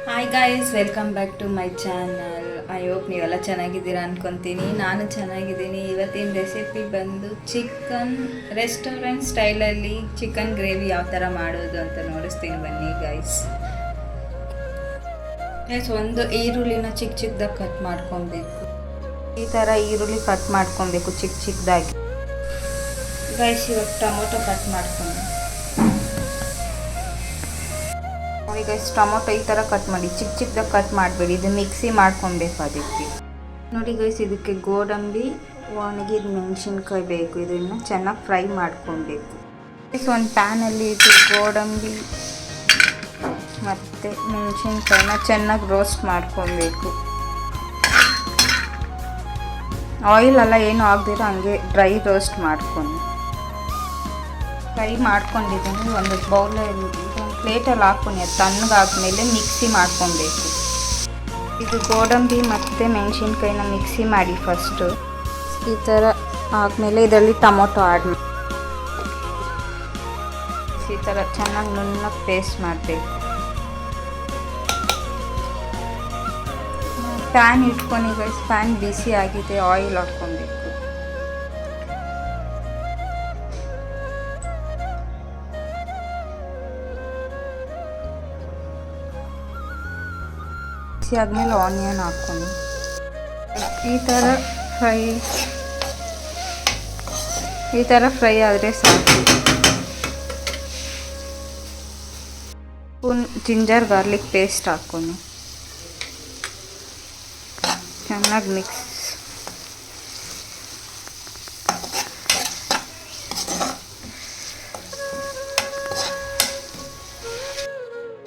Hi guys, welcome back to my channel. I hope ನೀವೆಲ್ಲ ಚೆನ್ನಾಗಿದ್ದೀರಾ ಅಂದ್ಕೊತೀನಿ. ನಾನು ಚೆನ್ನಾಗಿದ್ದೀನಿ. ಇವತ್ತಿನ ರೆಸಿಪಿ ಬಂದು ಚಿಕನ್ ರೆಸ್ಟೋರೆಂಟ್ ಸ್ಟೈಲಲ್ಲಿ ಚಿಕನ್ ಗ್ರೇವಿ ಯಾವ ಥರ ಮಾಡೋದು ಅಂತ ನೋಡಿಸ್ತೀನಿ ಬನ್ನಿ ಗಾಯ್ಸ್. ಒಂದು ಈರುಳ್ಳಿನ ಚಿಕ್ಕ ಚಿಕ್ಕದಾಗಿ ಕಟ್ ಮಾಡ್ಕೊಬೇಕು. ಈ ಥರ ಈರುಳ್ಳಿ ಕಟ್ ಮಾಡ್ಕೊಬೇಕು ಚಿಕ್ಕ ಚಿಕ್ಕದಾಗಿ ಗೈಸ್. ಇವಾಗ ಟೊಮೊಟೊ ಕಟ್ ಮಾಡ್ಕೊಂಡು ನೋಡಿ ಗೈಸ್, ಟೊಮೊಟೊ ಈ ಥರ ಕಟ್ ಮಾಡಿ, ಚಿಕ್ಕ ಚಿಕ್ಕದಾಗಿ ಕಟ್ ಮಾಡಬೇಡಿ, ಇದು ಮಿಕ್ಸಿ ಮಾಡ್ಕೊಬೇಕು ಅದಕ್ಕೆ. ನೋಡಿ ಗೈಸ್, ಇದಕ್ಕೆ ಗೋಡಂಬಿ ಒಣಗಿದ ಮೆಣಸಿನ್ಕಾಯಿ ಬೇಕು. ಇದನ್ನು ಚೆನ್ನಾಗಿ ಫ್ರೈ ಮಾಡ್ಕೊಬೇಕು. ಒಂದು ಪ್ಯಾನಲ್ಲಿ ಇದು ಗೋಡಂಬಿ ಮತ್ತು ಮೆಣಸಿನ್ಕಾಯಿನ ಚೆನ್ನಾಗಿ ರೋಸ್ಟ್ ಮಾಡ್ಕೊಬೇಕು. ಆಯಿಲ್ ಎಲ್ಲ ಏನು ಆಗದಿರೋ ಹಂಗೆ ಡ್ರೈ ರೋಸ್ಟ್ ಮಾಡ್ಕೊಂಡು ಫ್ರೈ ಮಾಡ್ಕೊಂಡಿದ್ದೀನಿ. ಒಂದು ಬೌಲಲ್ಲಿ ಒಂದು ಪ್ಲೇಟಲ್ಲಿ ಹಾಕ್ಕೊಂಡು ಅದು ತಣ್ಣಗಾದ್ಮೇಲೆ ಮಿಕ್ಸಿ ಮಾಡ್ಕೊಬೇಕು. ಇದು ಗೋಡಂಬಿ ಮತ್ತು ಮೆಣಸಿನ್ಕಾಯಿನ ಮಿಕ್ಸಿ ಮಾಡಿ ಫಸ್ಟು. ಈ ಥರ ಆದಮೇಲೆ ಇದರಲ್ಲಿ ಟೊಮೊಟೊ ಆ್ಯಡ್ ಮಾಡಿ ಈ ಥರ ಚೆನ್ನಾಗಿ ನುಣ್ಣಗೆ ಪೇಸ್ಟ್ ಮಾಡಬೇಕು. ಪ್ಯಾನ್ ಇಟ್ಕೊಂಡು ಗೈಸ್, ಪ್ಯಾನ್ ಬಿಸಿ ಆಗಿದೆ, ಆಯಿಲ್ ಹಾಕ್ಕೊಬೇಕು. ಬಿಸಿ ಆದಮೇಲೆ ಆನಿಯನ್ ಹಾಕ್ಕೊಂಡು ಈ ಥರ ಫ್ರೈ ಆದರೆ ಸಾಕು. ಸ್ಪೂನ್ ಜಿಂಜರ್ ಗಾರ್ಲಿಕ್ ಪೇಸ್ಟ್ ಹಾಕ್ಕೊಂಡು ಚೆನ್ನಾಗಿ ಮಿಕ್ಸ್.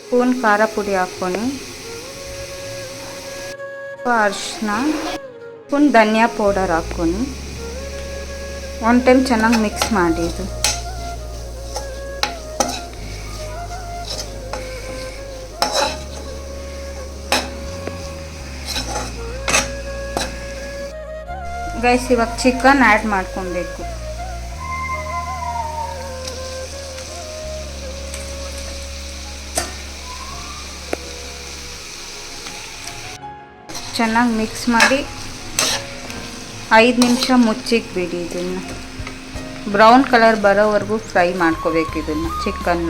ಸ್ಪೂನ್ ಖಾರ ಪುಡಿ ಹಾಕ್ಕೊಂಡು, ಅರಿಶಿನ, ಸ್ಪೂನ್ ಧನಿಯಾ ಪೌಡರ್ ಹಾಕ್ಕೊಂಡು ಒನ್ ಟೈಮ್ ಚೆನ್ನಾಗಿ ಮಿಕ್ಸ್ ಮಾಡಿ. ಇದು ಗೈಸ್, ಇವಾಗ ಚಿಕನ್ ಆ್ಯಡ್ ಮಾಡ್ಕೊಬೇಕು. ಚೆನ್ನಾಗಿ ಮಿಕ್ಸ್ ಮಾಡಿ 5 ನಿಮಿಷ ಮುಚ್ಚಿಗೆ ಬಿಡಿ. ಇದನ್ನು ಬ್ರೌನ್ ಕಲರ್ ಬರೋವರೆಗೂ ಫ್ರೈ ಮಾಡ್ಕೋಬೇಕು. ಇದನ್ನು ಚಿಕನ್ನ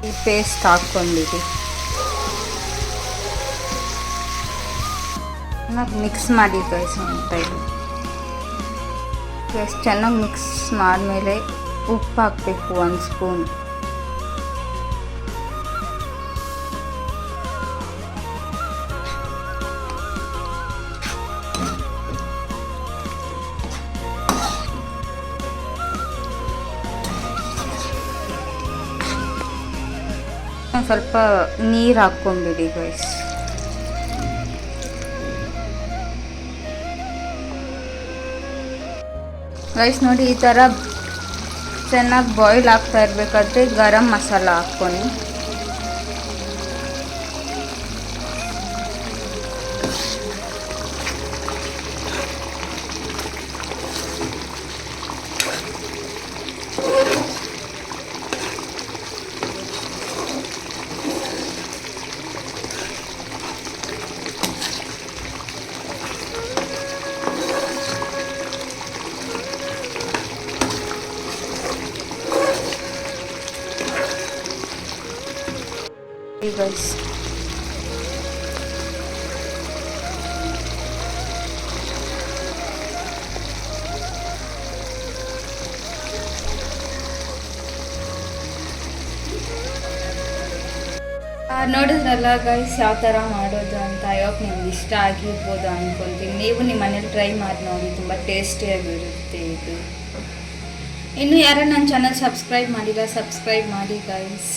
ಈ ಪೇಸ್ಟ್ ಹಾಕ್ಕೊಂಡಿರಿ. ಚೆನ್ನಾಗಿ ಮಿಕ್ಸ್ ಮಾಡಿ ಗೈಸ್. ಒಂದು ಟೈಮ್ ಚೆನ್ನಾಗಿ ಮಿಕ್ಸ್ ಮಾಡಿದ್ಮೇಲೆ ಉಪ್ಪು ಹಾಕಬೇಕು, 1 ಸ್ಪೂನ್. ಸ್ವಲ್ಪ ನೀರು ಹಾಕ್ಕೊಂಬಿಡಿ ಗೈಸ್. ನೋಡಿ, ಈ ಥರ ಚೆನ್ನಾಗಿ ಬಾಯ್ಲ್ ಆಗ್ತಾ ಇರಬೇಕಾದ್ರೆ ಗರಂ ಮಸಾಲ ಹಾಕ್ಕೊಂಡು ಗೈಸ್. ನೋಡಿದ್ರಲ್ಲ ಗೈಸ್, ಯಾವ ಥರ ಮಾಡೋದು ಅಂತ. ಐ ಹೋಪ್ ನಿಮ್ಗೆ ಇಷ್ಟ ಆಗಿರ್ಬೋದು ಅಂದ್ಕೊತೀನಿ. ನೀವು ನಿಮ್ಮ ಮನೇಲಿ ಟ್ರೈ ಮಾಡಿ ನೋಡಿ, ತುಂಬ ಟೇಸ್ಟಿಯಾಗಿರುತ್ತೆ ಇದು. ಇನ್ನೂ ಯಾರು ನನ್ನ ಚಾನಲ್ ಸಬ್ಸ್ಕ್ರೈಬ್ ಮಾಡಿಲ್ಲ, ಸಬ್ಸ್ಕ್ರೈಬ್ ಮಾಡಿ ಗೈಸ್.